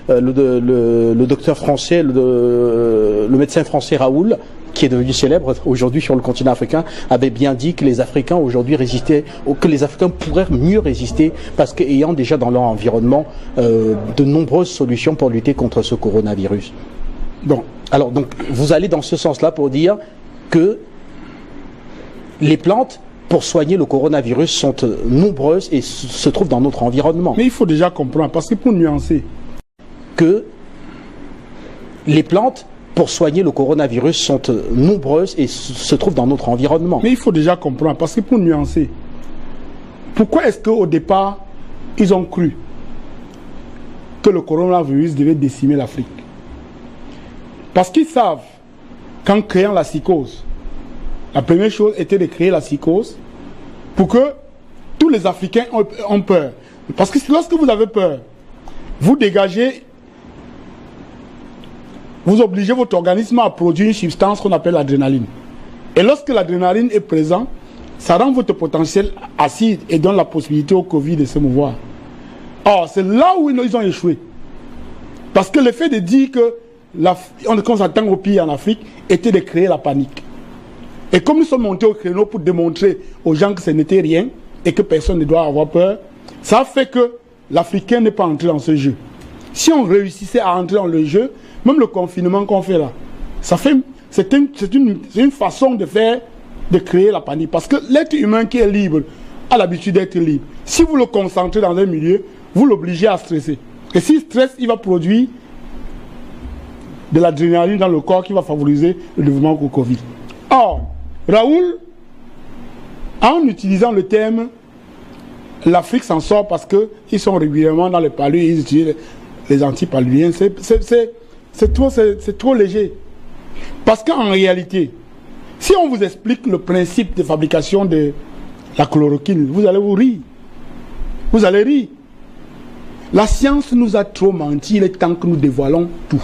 le docteur français, le médecin français Raoul, qui est devenu célèbre aujourd'hui sur le continent africain, avait bien dit que les Africains aujourd'hui résistaient, ou que les Africains pourraient mieux résister parce qu'ayant déjà dans leur environnement de nombreuses solutions pour lutter contre ce coronavirus. Bon, alors donc vous allez dans ce sens-là pour dire que les plantes pour soigner le coronavirus sont nombreuses et se trouvent dans notre environnement. Mais il faut déjà comprendre, parce que pour nuancer, que les plantes pour soigner le coronavirus sont nombreuses et se trouvent dans notre environnement. Mais il faut déjà comprendre, parce que pour nuancer, pourquoi est-ce qu'au départ, ils ont cru que le coronavirus devait décimer l'Afrique? Parce qu'ils savent qu'en créant la psychose, la première chose était de créer la psychose pour que tous les Africains ont peur. Parce que lorsque vous avez peur, vous dégagez, vous obligez votre organisme à produire une substance qu'on appelle l'adrénaline. Et lorsque l'adrénaline est présente, ça rend votre potentiel acide et donne la possibilité au Covid de se mouvoir. Or, c'est là où ils ont échoué. Parce que le fait de dire que qu'on s'attend au pire en Afrique était de créer la panique. Et comme nous sommes montés au créneau pour démontrer aux gens que ce n'était rien et que personne ne doit avoir peur, ça fait que l'Africain n'est pas entré dans ce jeu. Si on réussissait à entrer dans le jeu, même le confinement qu'on fait là, c'est une façon de faire, de créer la panique. Parce que l'être humain qui est libre a l'habitude d'être libre. Si vous le concentrez dans un milieu, vous l'obligez à stresser. Et s'il stresse, il va produire de l'adrénaline dans le corps qui va favoriser le développement du Covid. Or, Raoul, en utilisant le terme l'Afrique s'en sort parce qu'ils sont régulièrement dans les palus et ils utilisent les antipaludiens, c'est trop léger. Parce qu'en réalité, si on vous explique le principe de fabrication de la chloroquine, vous allez vous rire. Vous allez rire. La science nous a trop menti, il est temps que nous dévoilons tout.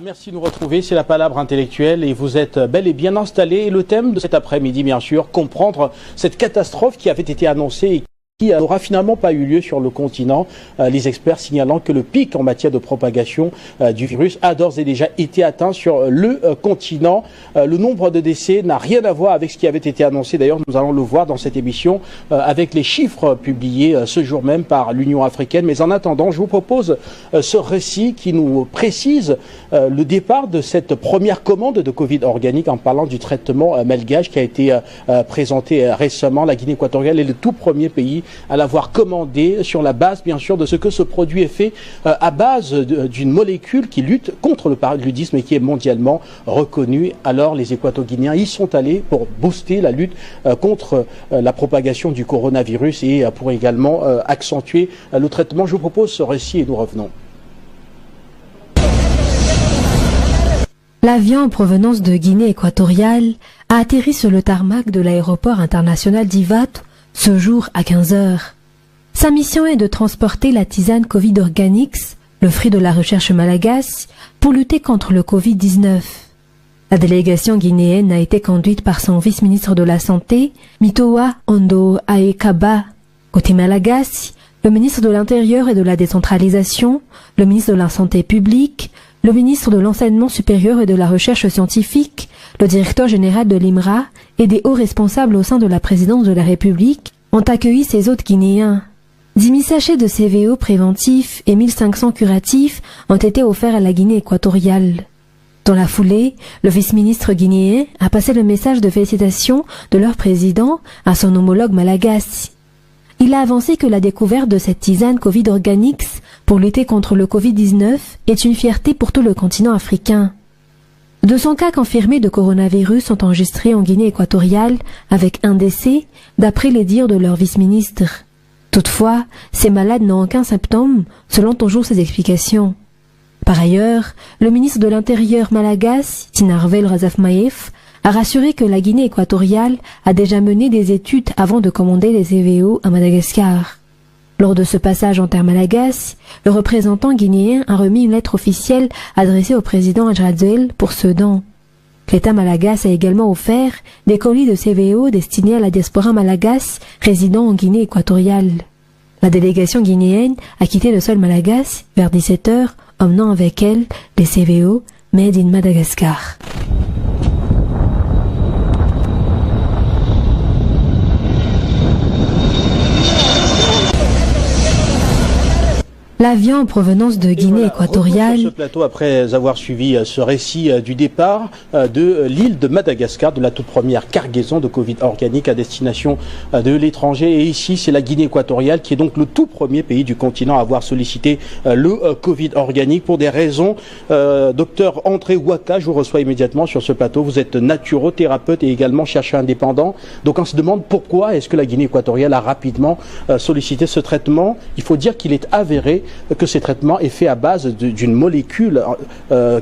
Merci de nous retrouver, c'est la Palabre intellectuelle et vous êtes bel et bien installés. Et le thème de cet après-midi, bien sûr, comprendre cette catastrophe qui avait été annoncée et qui n'aura finalement pas eu lieu sur le continent, les experts signalant que le pic en matière de propagation du virus a d'ores et déjà été atteint sur le continent. Le nombre de décès n'a rien à voir avec ce qui avait été annoncé. D'ailleurs, nous allons le voir dans cette émission avec les chiffres publiés ce jour même par l'Union africaine. Mais en attendant, je vous propose ce récit qui nous précise le départ de cette première commande de Covid organique en parlant du traitement malgache qui a été présenté récemment. La Guinée équatoriale est le tout premier pays à l'avoir commandé sur la base, bien sûr, de ce que ce produit est fait à base d'une molécule qui lutte contre le paludisme et qui est mondialement reconnue. Alors, les Équato-Guinéens y sont allés pour booster la lutte contre la propagation du coronavirus et pour également accentuer le traitement. Je vous propose ce récit et nous revenons. L'avion en provenance de Guinée équatoriale a atterri sur le tarmac de l'aéroport international d'Ivat ce jour à 15 h. Sa mission est de transporter la tisane Covid Organics, le fruit de la recherche malagasy, pour lutter contre le Covid-19. La délégation guinéenne a été conduite par son vice-ministre de la Santé, Mitoa Ondo Aekaba. Côté malagasy, le ministre de l'Intérieur et de la Décentralisation, le ministre de la Santé publique, le ministre de l'Enseignement supérieur et de la Recherche scientifique, le directeur général de l'IMRA et des hauts responsables au sein de la présidence de la République ont accueilli ces hôtes guinéens. 10 000 sachets de CVO préventifs et 1500 curatifs ont été offerts à la Guinée équatoriale. Dans la foulée, le vice-ministre guinéen a passé le message de félicitations de leur président à son homologue malagasy. Il a avancé que la découverte de cette tisane Covid Organics pour lutter contre le Covid-19 est une fierté pour tout le continent africain. 200 cas confirmés de coronavirus sont enregistrés en Guinée équatoriale avec un décès, d'après les dires de leur vice-ministre. Toutefois, ces malades n'ont aucun symptôme, selon toujours ses explications. Par ailleurs, le ministre de l'Intérieur malagasy, Tinarvel Razafmaev, a rassuré que la Guinée équatoriale a déjà mené des études avant de commander les CVO à Madagascar. Lors de ce passage en terre malagasy, le représentant guinéen a remis une lettre officielle adressée au président Adjadzel pour ce don. L'État malagasy a également offert des colis de CVO destinés à la diaspora malagasy résidant en Guinée équatoriale. La délégation guinéenne a quitté le sol malagasy vers 17 h, emmenant avec elle les CVO Made in Madagascar. L'avion en provenance de Guinée équatoriale. Sur ce plateau, après avoir suivi ce récit du départ de l'île de Madagascar, de la toute première cargaison de Covid organique à destination de l'étranger. Et ici, c'est la Guinée équatoriale qui est donc le tout premier pays du continent à avoir sollicité le Covid organique pour des raisons. Docteur André Waka, je vous reçois immédiatement sur ce plateau. Vous êtes naturothérapeute et également chercheur indépendant. Donc on se demande pourquoi est-ce que la Guinée équatoriale a rapidement sollicité ce traitement. Il faut dire qu'il est avéré que ces traitements est fait à base d'une molécule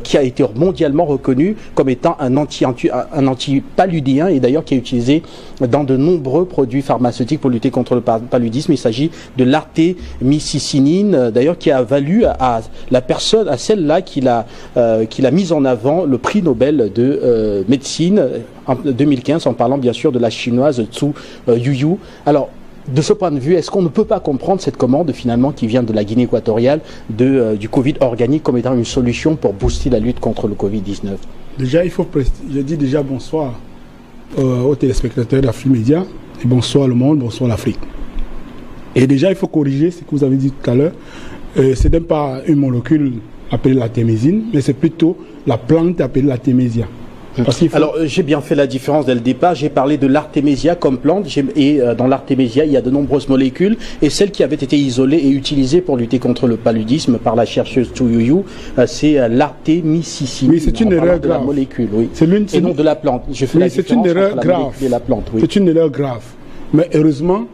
qui a été mondialement reconnue comme étant un antipaludien et d'ailleurs qui est utilisé dans de nombreux produits pharmaceutiques pour lutter contre le paludisme. Il s'agit de l'artémicicinine, d'ailleurs qui a valu à la personne, à celle-là qui l'a mise en avant le prix Nobel de médecine en 2015, en parlant bien sûr de la chinoise Zhu Yuyu. Alors, de ce point de vue, est-ce qu'on ne peut pas comprendre cette commande finalement qui vient de la Guinée équatoriale du Covid organique comme étant une solution pour booster la lutte contre le Covid-19? Déjà, je dis déjà bonsoir aux téléspectateurs d'Afrique Média et bonsoir le monde, bonsoir l'Afrique. Et déjà, il faut corriger ce que vous avez dit tout à l'heure. Ce n'est pas une molécule appelée l'artémisine, mais c'est plutôt la plante appelée l'artémisia. Alors, j'ai bien fait la différence dès le départ. J'ai parlé de l'artémisia comme plante. Et dans l'artémisia, il y a de nombreuses molécules. Et celle qui avait été isolée et utilisée pour lutter contre le paludisme par la chercheuse Zhu Yuyu, c'est l'artémicicinine. Oui, c'est une erreur grave. La molécule, oui. Et non de la plante. Je fais la différence entre la molécule et la plante. Oui. C'est une erreur grave. Mais heureusement,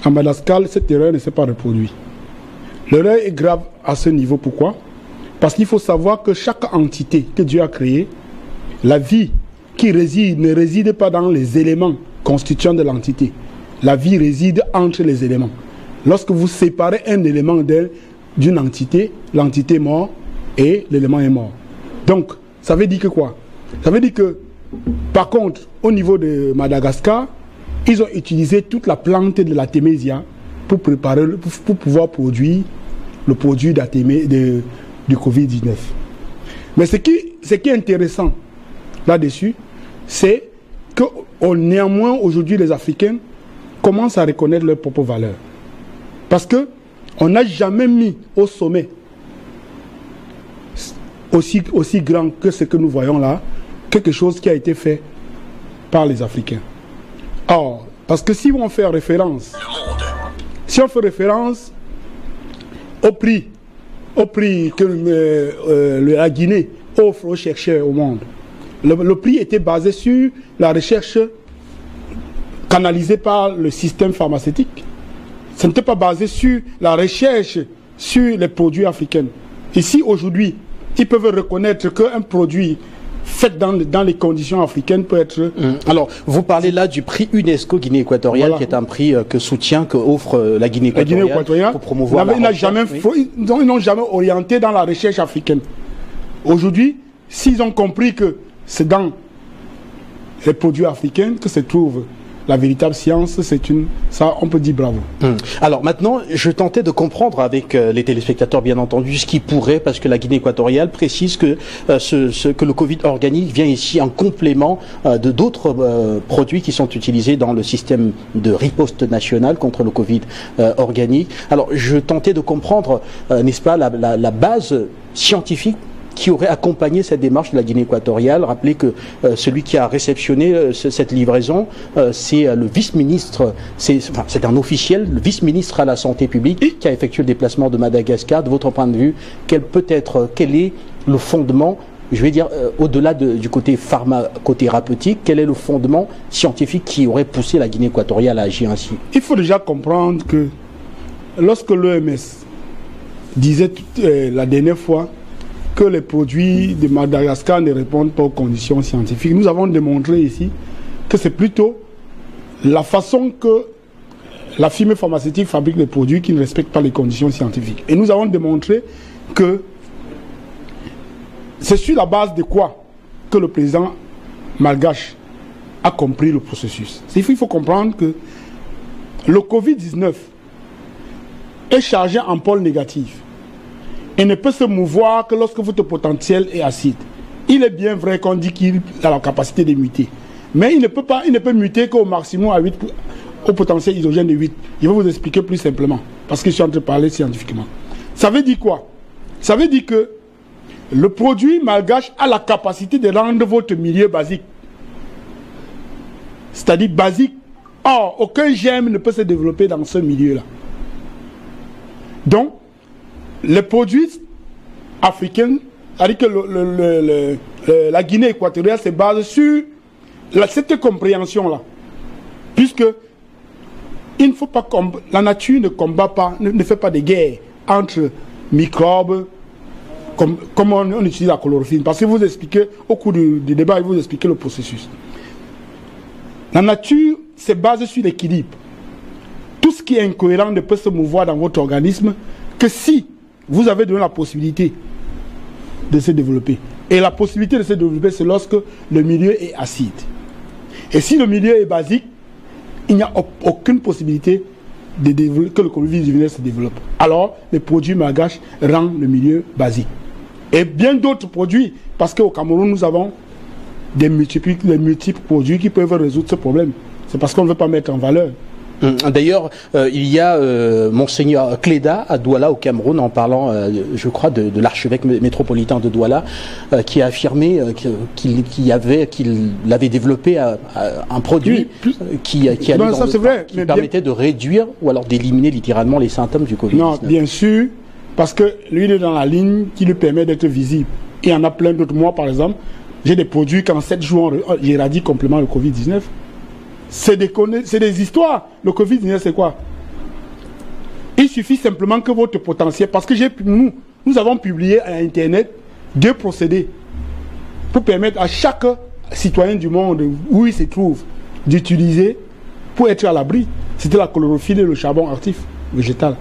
à Madagascar, cette erreur ne s'est pas reproduite. L'erreur est grave à ce niveau. Pourquoi? Parce qu'il faut savoir que chaque entité que Dieu a créée, la vie qui ne réside pas dans les éléments constituants de l'entité. La vie réside entre les éléments. Lorsque vous séparez un élément d'une entité, l'entité est morte et l'élément est mort. Donc, ça veut dire que quoi? Ça veut dire que, par contre, au niveau de Madagascar, ils ont utilisé toute la plante de l'artémisia pour pouvoir produire le produit du Covid-19. Mais ce qui est intéressant là-dessus, c'est que néanmoins, aujourd'hui, les Africains commencent à reconnaître leurs propres valeurs. Parce qu'on n'a jamais mis au sommet aussi grand que ce que nous voyons là, quelque chose qui a été fait par les Africains. Or, parce que si on fait référence au prix que la Guinée offre aux chercheurs au monde, le prix était basé sur la recherche canalisée par le système pharmaceutique. Ce n'était pas basé sur la recherche sur les produits africains. Ici, aujourd'hui, ils peuvent reconnaître qu'un produit fait dans les conditions africaines peut être... Alors, vous parlez là du prix UNESCO Guinée équatoriale, voilà, qui est un prix que offre la Guinée équatoriale pour promouvoir la recherche. Ils n'ont jamais orienté dans la recherche africaine. Aujourd'hui, s'ils ont compris que c'est dans les produits africains que se trouve la véritable science, ça on peut dire bravo. Alors maintenant, je tentais de comprendre avec les téléspectateurs bien entendu ce qui pourrait, parce que la Guinée équatoriale précise que que le Covid organique vient ici en complément de d'autres produits qui sont utilisés dans le système de riposte nationale contre le Covid organique. Alors je tentais de comprendre, n'est-ce pas, la base scientifique qui aurait accompagné cette démarche de la Guinée équatoriale. Rappelez que celui qui a réceptionné cette livraison, c'est le vice-ministre, c'est un officiel, le vice-ministre à la santé publique qui a effectué le déplacement de Madagascar. De votre point de vue, quel est le fondement, je vais dire, au-delà du côté pharmacothérapeutique, quel est le fondement scientifique qui aurait poussé la Guinée équatoriale à agir ainsi? Il faut déjà comprendre que lorsque l'OMS disait la dernière fois que les produits de Madagascar ne répondent pas aux conditions scientifiques, nous avons démontré ici que c'est plutôt la façon que la firme pharmaceutique fabrique les produits qui ne respectent pas les conditions scientifiques. Et nous avons démontré que c'est sur la base de quoi que le président malgache a compris le processus. Il faut comprendre que le Covid-19 est chargé en pôle négatif et ne peut se mouvoir que lorsque votre potentiel est acide. Il est bien vrai qu'on dit qu'il a la capacité de muter, mais il ne peut muter qu'au maximum à 8, au potentiel hydrogène de 8. Je vais vous expliquer plus simplement, parce que je suis en train de parler scientifiquement. Ça veut dire quoi? Ça veut dire que le produit malgache a la capacité de rendre votre milieu basique. C'est-à-dire basique. Or, aucun germe ne peut se développer dans ce milieu-là. Donc, les produits africains, c'est-à-dire que la Guinée équatoriale se base sur cette compréhension-là. Puisque il ne faut pas la nature ne combat pas, ne fait pas de guerre entre microbes, comme on utilise la chlorophylle. Parce que vous expliquez, au cours du débat, il vous expliquez le processus. La nature se base sur l'équilibre. Tout ce qui est incohérent ne peut se mouvoir dans votre organisme que si vous avez donné la possibilité de se développer. Et la possibilité de se développer, c'est lorsque le milieu est acide. Et si le milieu est basique, il n'y a aucune possibilité de que le Covid-19 se développe. Alors, les produits malgaches rendent le milieu basique. Et bien d'autres produits, parce qu'au Cameroun, nous avons des multiples produits qui peuvent résoudre ce problème. C'est parce qu'on ne veut pas mettre en valeur. D'ailleurs, il y a Monseigneur Cléda à Douala au Cameroun, en parlant, je crois, de l'archevêque métropolitain de Douala, qui a affirmé qu'il avait développé un produit qui permettait de réduire ou alors d'éliminer littéralement les symptômes du Covid-19. Non, bien sûr, parce que lui, il est dans la ligne qui lui permet d'être visible. Il y en a plein d'autres. Moi, par exemple, j'ai des produits qu'en 7 jours, j'éradique complètement le Covid-19. C'est des histoires. Le Covid-19, c'est quoi? Il suffit simplement que votre potentiel... Parce que nous avons publié à Internet 2 procédés pour permettre à chaque citoyen du monde où il se trouve d'utiliser pour être à l'abri. C'était la chlorophylle et le charbon actif végétal.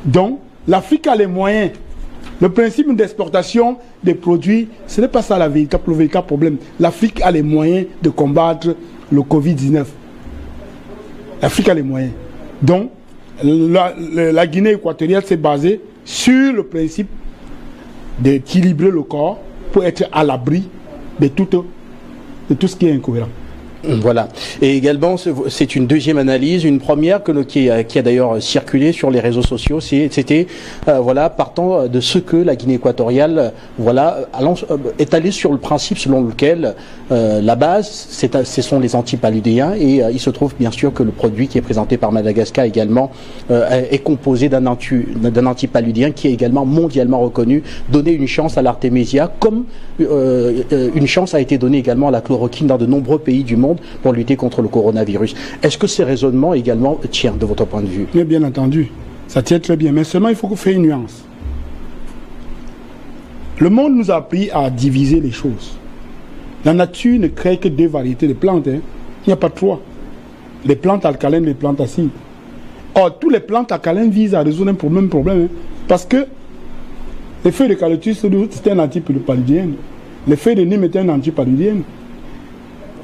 Donc, l'Afrique a les moyens. Le principe d'exportation des produits, ce n'est pas ça le véritable problème. L'Afrique a les moyens de combattre le Covid-19. L'Afrique a les moyens. Donc, la Guinée équatoriale s'est basée sur le principe d'équilibrer le corps pour être à l'abri de tout ce qui est incohérent. Voilà. Et également, c'est une deuxième analyse, une première qui a d'ailleurs circulé sur les réseaux sociaux. C'était partant de ce que la Guinée équatoriale est allée sur le principe selon lequel la base, ce sont les antipaludéens, et il se trouve bien sûr que le produit qui est présenté par Madagascar également est composé d'un antipaludéen qui est également mondialement reconnu, donner une chance à l'artémisia, comme une chance a été donnée également à la chloroquine dans de nombreux pays du monde pour lutter contre le coronavirus. Est-ce que ces raisonnements également tiennent de votre point de vue? Mais bien entendu, ça tient très bien, mais seulement il faut faire une nuance. Le monde nous a appris à diviser les choses. La nature ne crée que 2 variétés de plantes. Il n'y a pas 3. Les plantes alcalines et les plantes acides. Or, tous les plantes alcalines visent à résoudre un problème. Parce que les feuilles de eucalyptus, c'est un antipaludien. Les feuilles de Nîmes étaient un antipaludien.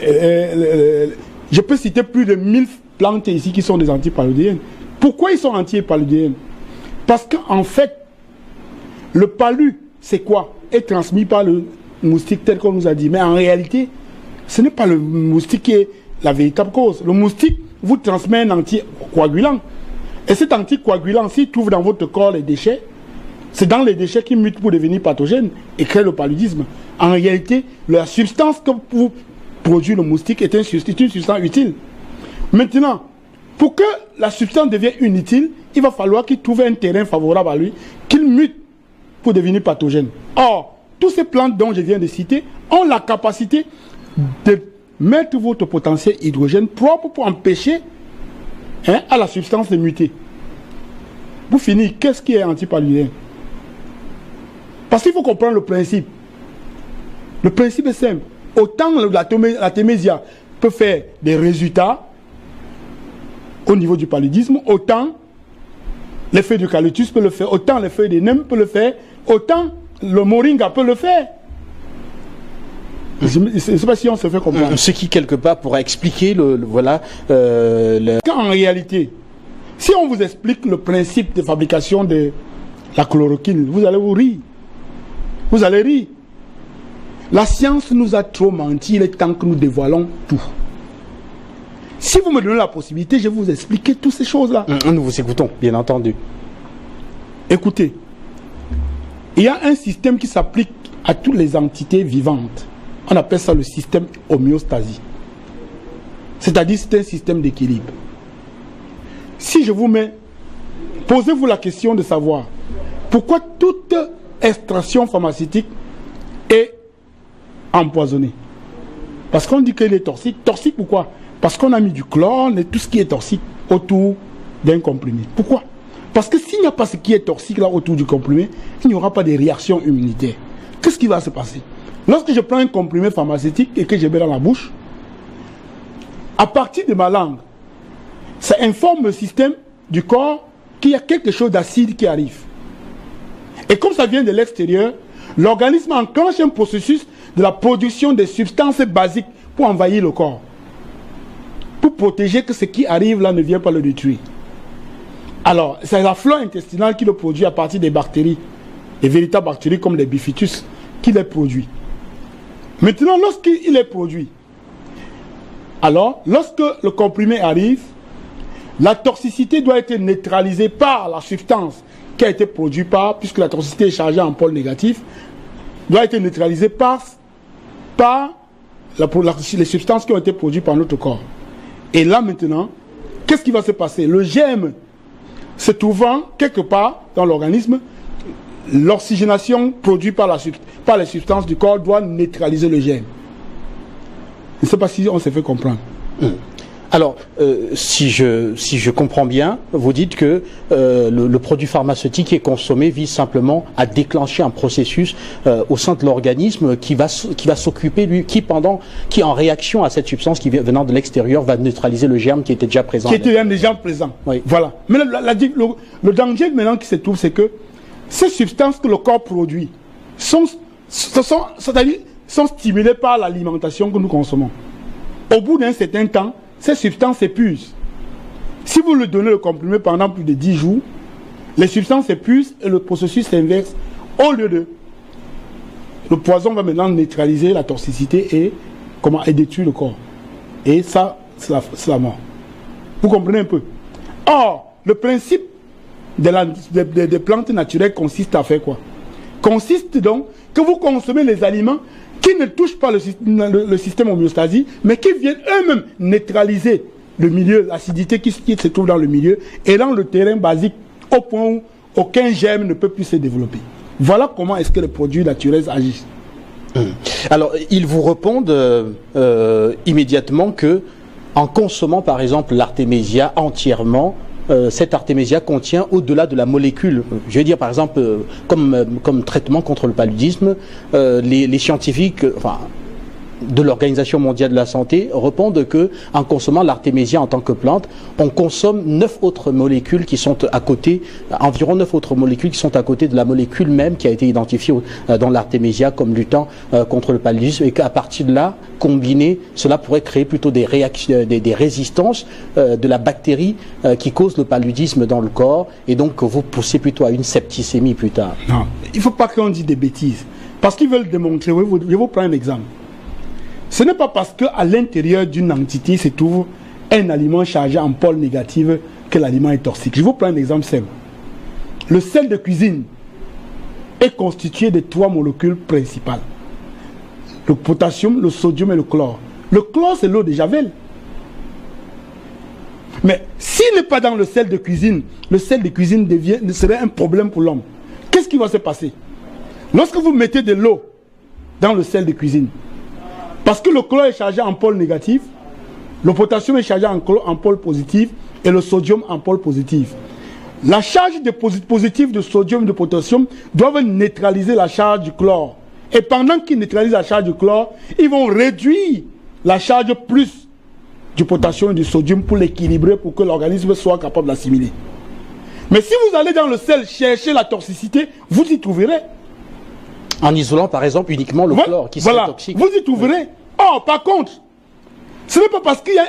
Je peux citer plus de 1000 plantes ici qui sont des antipaludéennes. Pourquoi ils sont antipaludéennes? Parce qu'en fait, le palu, c'est quoi? Est transmis par le moustique tel qu'on nous a dit. Mais en réalité, ce n'est pas le moustique qui est la véritable cause. Le moustique vous transmet un anticoagulant. Et cet anticoagulant, s'il trouve dans votre corps les déchets, c'est dans les déchets qui mutent pour devenir pathogènes et créent le paludisme. En réalité, la substance que vous produit le moustique est une substance utile. Maintenant, pour que la substance devienne inutile, il va falloir qu'il trouve un terrain favorable à lui, qu'il mute pour devenir pathogène. Or, toutes ces plantes dont je viens de citer ont la capacité de mettre votre potentiel hydrogène propre pour empêcher à la substance de muter. Pour finir, qu'est-ce qui est antipaludien? Parce qu'il faut comprendre le principe. Le principe est simple. Autant l'artémisia peut faire des résultats au niveau du paludisme, autant les feuilles d'eucalyptus peuvent le faire, autant les feuilles de neem peuvent le faire, autant le moringa peut le faire. Je ne sais pas si on se fait comprendre. Ce qui, quelque part, pourrait expliquer En réalité, si on vous explique le principe de fabrication de la chloroquine, vous allez vous rire. Vous allez rire. La science nous a trop menti, il est temps que nous dévoilons tout. Si vous me donnez la possibilité, je vais vous expliquer toutes ces choses-là. Nous vous écoutons, bien entendu. Écoutez, il y a un système qui s'applique à toutes les entités vivantes. On appelle ça le système homéostasie. C'est-à-dire c'est un système d'équilibre. Si je vous mets, posez-vous la question de savoir pourquoi toute extraction pharmaceutique est empoisonnée. Parce qu'on dit qu'elle est toxique. Toxique pourquoi? Parce qu'on a mis du chlore et tout ce qui est toxique autour d'un comprimé. Pourquoi? Parce que s'il n'y a pas ce qui est toxique là autour du comprimé, il n'y aura pas de réaction immunitaire. Qu'est-ce qui va se passer? Lorsque je prends un comprimé pharmaceutique et que je mets dans la bouche, à partir de ma langue, ça informe le système du corps qu'il y a quelque chose d'acide qui arrive. Et comme ça vient de l'extérieur, l'organisme enclenche un processus de la production de substances basiques pour envahir le corps. Pour protéger que ce qui arrive là ne vienne pas le détruire. Alors, c'est la flore intestinale qui le produit à partir des bactéries, les véritables bactéries comme les bifitus, qui les produit. Maintenant, lorsqu'il est produit, alors, lorsque le comprimé arrive, la toxicité doit être neutralisée par la substance qui a été produite par, puisque la toxicité est chargée en pôle négatif, doit être neutralisée par les substances qui ont été produites par notre corps. Et là maintenant, qu'est-ce qui va se passer? Le germe se trouvant quelque part dans l'organisme, l'oxygénation produite par les substances du corps doit neutraliser le germe. Je ne sais pas si on s'est fait comprendre. Alors, si je comprends bien, vous dites que le produit pharmaceutique qui est consommé vise simplement à déclencher un processus au sein de l'organisme qui va s'occuper, lui, qui en réaction à cette substance qui venant de l'extérieur va neutraliser le germe qui était déjà présent. Qui était déjà présent. Oui. Voilà. Mais le danger maintenant qui se trouve, c'est que ces substances que le corps produit sont stimulées par l'alimentation que nous consommons. Au bout d'un certain temps, ces substances s'épuisent. Si vous lui donnez le comprimé pendant plus de 10 jours, les substances s'épuisent et le processus s'inverse. Au lieu de... Le poison va maintenant neutraliser la toxicité et détruire le corps. Et ça, c'est la mort. Vous comprenez un peu? Or, le principe des plantes naturelles consiste à faire quoi? Consiste donc que vous consommez les aliments qui ne touchent pas le système homéostasie, mais qui viennent eux-mêmes neutraliser le milieu, l'acidité qui se trouve dans le milieu, et dans le terrain basique, au point où aucun germe ne peut plus se développer. Voilà comment est-ce que les produits naturels agissent. Alors, ils vous répondent immédiatement que, en consommant par exemple l'artémésia entièrement, cette artémésia contient au-delà de la molécule, je vais dire par exemple comme traitement contre le paludisme, les scientifiques de l'Organisation mondiale de la santé répondent que en consommant l'artémésia en tant que plante, on consomme 9 autres molécules qui sont à côté, environ 9 autres molécules qui sont à côté de la molécule même qui a été identifiée dans l'artémésia comme luttant contre le paludisme, et qu'à partir de là, combiné, cela pourrait créer plutôt des réactions, des résistances de la bactérie qui cause le paludisme dans le corps, et donc vous poussez plutôt à une septicémie plus tard. Non, il ne faut pas qu'on dise des bêtises, parce qu'ils veulent démontrer. Je vais vous prendre un exemple. Ce n'est pas parce qu'à l'intérieur d'une entité se trouve un aliment chargé en pôle négative que l'aliment est toxique. Je vous prends un exemple simple. Le sel de cuisine est constitué de 3 molécules principales. Le potassium, le sodium et le chlore. Le chlore, c'est l'eau de Javel. Mais s'il n'est pas dans le sel de cuisine serait un problème pour l'homme. Qu'est-ce qui va se passer? Lorsque vous mettez de l'eau dans le sel de cuisine, parce que le chlore est chargé en pôle négatif, le potassium est chargé en pôle positif et le sodium en pôle positif. La charge positive de sodium et de potassium doivent neutraliser la charge du chlore. Et pendant qu'ils neutralisent la charge du chlore, ils vont réduire la charge plus du potassium et du sodium pour l'équilibrer, pour que l'organisme soit capable d'assimiler. Mais si vous allez dans le sel chercher la toxicité, vous y trouverez. En isolant par exemple uniquement le chlore qui serait toxique. Vous y trouverez. Or, par contre, ce n'est pas parce qu'il y a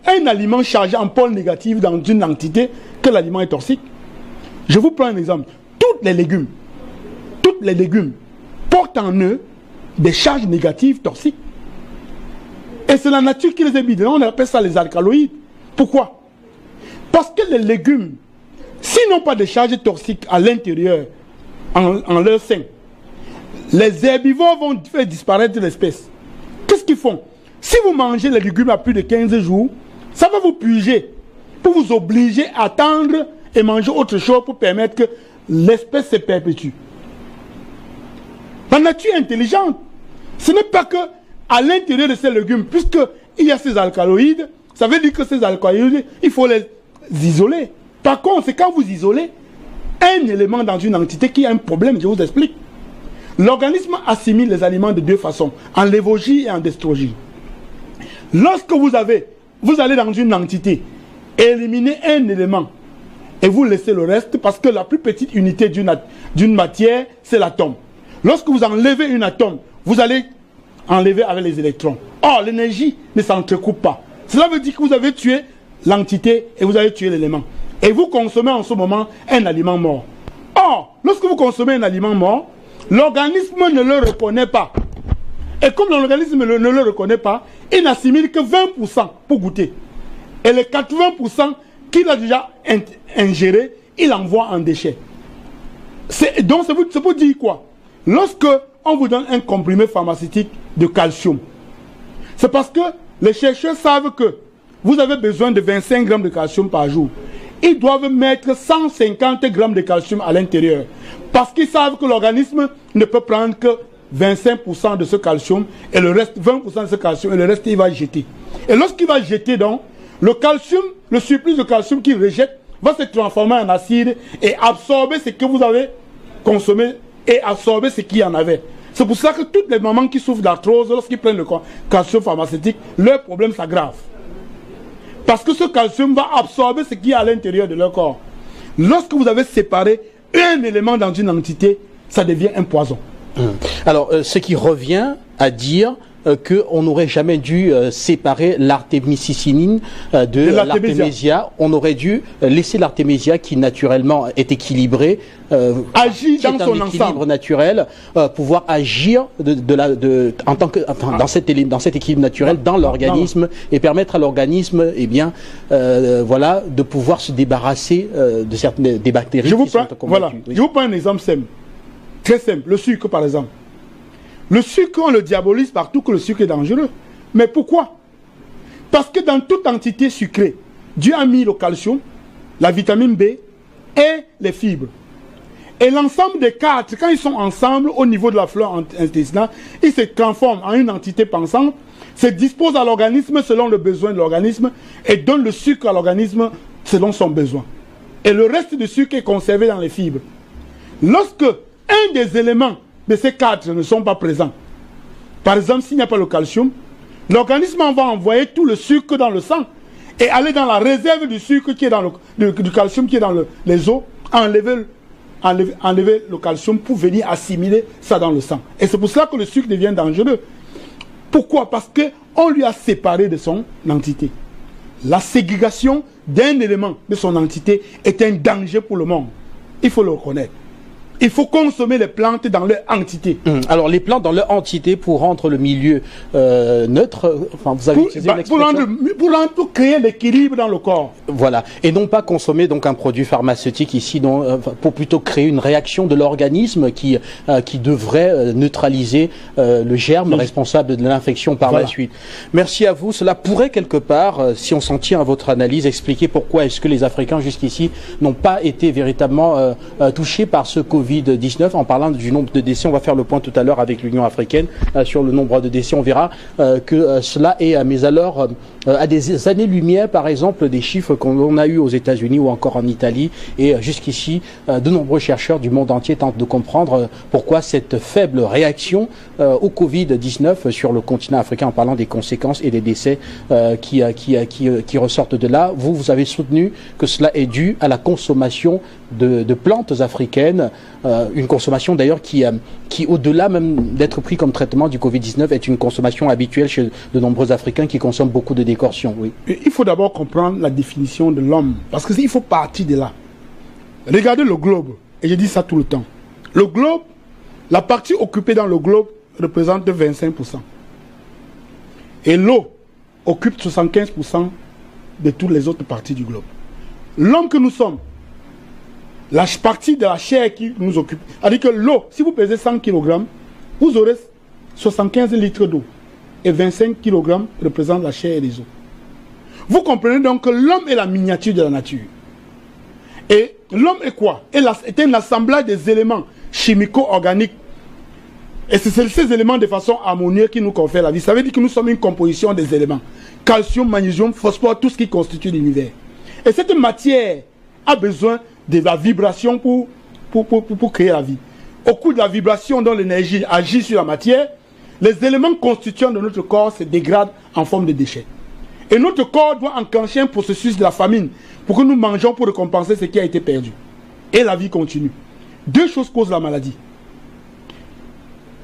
un aliment chargé en pôle négatif dans une entité que l'aliment est toxique. Je vous prends un exemple. Tous les légumes portent en eux des charges négatives toxiques. Et c'est la nature qui les émet. On appelle ça les alcaloïdes. Pourquoi? Parce que les légumes, s'ils n'ont pas de charges toxiques à l'intérieur, en leur sein, les herbivores vont faire disparaître l'espèce. Qu'est-ce qu'ils font? Si vous mangez les légumes à plus de 15 jours, ça va vous puger pour vous obliger à attendre et manger autre chose pour permettre que l'espèce se perpétue. La nature est intelligente. Ce n'est pas que à l'intérieur de ces légumes, puisqu'il y a ces alcaloïdes, ça veut dire que ces alcaloïdes, il faut les isoler. Par contre, c'est quand vous isolez un élément dans une entité qui a un problème, je vous explique. L'organisme assimile les aliments de deux façons, en lévogie et en destrugie. Lorsque vous allez dans une entité, éliminer un élément et vous laissez le reste, parce que la plus petite unité d'une matière, c'est l'atome. Lorsque vous enlevez une atome, vous allez enlever avec les électrons. Or, l'énergie ne s'entrecoupe pas. Cela veut dire que vous avez tué l'entité et vous avez tué l'élément. Et vous consommez en ce moment un aliment mort. Or, lorsque vous consommez un aliment mort, l'organisme ne le reconnaît pas. Et comme l'organisme ne le reconnaît pas, il n'assimile que 20% pour goûter. Et les 80% qu'il a déjà ingéré, il envoie en déchets. Donc, c'est pour dire quoi? Lorsque on vous donne un comprimé pharmaceutique de calcium, c'est parce que les chercheurs savent que vous avez besoin de 25 grammes de calcium par jour. Ils doivent mettre 150 grammes de calcium à l'intérieur. Parce qu'ils savent que l'organisme ne peut prendre que 25% de ce calcium et le reste, 20% de ce calcium et le reste, il va jeter. Et lorsqu'il va jeter donc, le calcium, le surplus de calcium qu'il rejette, va se transformer en acide et absorber ce que vous avez consommé et absorber ce qu'il y en avait. C'est pour ça que toutes les mamans qui souffrent d'arthrose, lorsqu'ils prennent le calcium pharmaceutique, leur problème s'aggrave. Parce que ce calcium va absorber ce qu'il y a à l'intérieur de leur corps. Lorsque vous avez séparé un élément dans une entité, ça devient un poison. Alors, ce qui revient à dire qu'on n'aurait jamais dû séparer l'artémisinine de l'artémisia. On aurait dû laisser l'artémisia qui naturellement est équilibrée, agit dans son équilibre ensemble naturel, pouvoir agir dans cet équilibre naturel dans l'organisme et permettre à l'organisme, voilà, de pouvoir se débarrasser de certaines des bactéries. Je vous prends un exemple simple, très simple, le sucre par exemple. Le sucre, on le diabolise partout que le sucre est dangereux. Mais pourquoi? Parce que dans toute entité sucrée, Dieu a mis le calcium, la vitamine B et les fibres. Et l'ensemble des quatre, quand ils sont ensemble au niveau de la flore intestinale, ils se transforment en une entité pensante, se disposent à l'organisme selon le besoin de l'organisme et donnent le sucre à l'organisme selon son besoin. Et le reste du sucre est conservé dans les fibres. Lorsque un des éléments de ces quatre ne sont pas présents, par exemple s'il n'y a pas le calcium, l'organisme va envoyer tout le sucre dans le sang et aller dans la réserve du sucre qui est dans du calcium qui est dans les os, enlever le calcium pour venir assimiler ça dans le sang. Et c'est pour cela que le sucre devient dangereux. Pourquoi? Parce qu'on lui a séparé de son entité. La ségrégation d'un élément de son entité est un danger pour le monde. Il faut le reconnaître. Il faut consommer les plantes dans leur entité. Alors les plantes dans leur entité pour rendre le milieu neutre, enfin vous avez utilisé l'expression pour créer l'équilibre dans le corps. Voilà, et non pas consommer donc un produit pharmaceutique ici pour plutôt créer une réaction de l'organisme qui devrait neutraliser le germe responsable de l'infection par la suite. Merci à vous. Cela pourrait quelque part, si on s'en tient à votre analyse, expliquer pourquoi est-ce que les Africains jusqu'ici n'ont pas été véritablement touchés par ce Covid-19. En parlant du nombre de décès, on va faire le point tout à l'heure avec l'Union africaine sur le nombre de décès. On verra que cela est, mais alors, à des années-lumière, par exemple, des chiffres qu'on a eu aux États-Unis ou encore en Italie. Et jusqu'ici, de nombreux chercheurs du monde entier tentent de comprendre pourquoi cette faible réaction au Covid-19 sur le continent africain, en parlant des conséquences et des décès qui ressortent de là. Vous avez soutenu que cela est dû à la consommation de plantes africaines une consommation d'ailleurs qui au-delà même d'être pris comme traitement du Covid-19, est une consommation habituelle chez de nombreux Africains qui consomment beaucoup de décoctions. Oui. Il faut d'abord comprendre la définition de l'homme, parce qu'il faut partir de là. Regardez le globe, et je dis ça tout le temps. Le globe, la partie occupée dans le globe représente 25%. Et l'eau occupe 75% de toutes les autres parties du globe. L'homme que nous sommes, la partie de la chair qui nous occupe, c'est-à-dire que l'eau, si vous pesez 100 kg, vous aurez 75 litres d'eau. Et 25 kg représentent la chair et les os. Vous comprenez donc que l'homme est la miniature de la nature. Et l'homme est quoi? C'est un assemblage des éléments chimico-organiques. Et c'est ces éléments de façon harmonieuse qui nous confèrent la vie. Ça veut dire que nous sommes une composition des éléments. Calcium, magnésium, phosphore, tout ce qui constitue l'univers. Et cette matière a besoin de la vibration pour créer la vie. Au cours de la vibration dont l'énergie agit sur la matière, les éléments constituants de notre corps se dégradent en forme de déchets. Et notre corps doit enclencher un processus de la famine pour que nous mangeons pour récompenser ce qui a été perdu. Et la vie continue. Deux choses causent la maladie.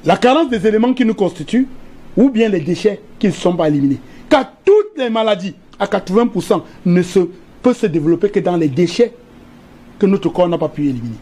La carence des éléments qui nous constituent ou bien les déchets qui ne sont pas éliminés. Car toutes les maladies, à 80%, ne peuvent se développer que dans les déchets que notre corps n'a pas pu éliminer.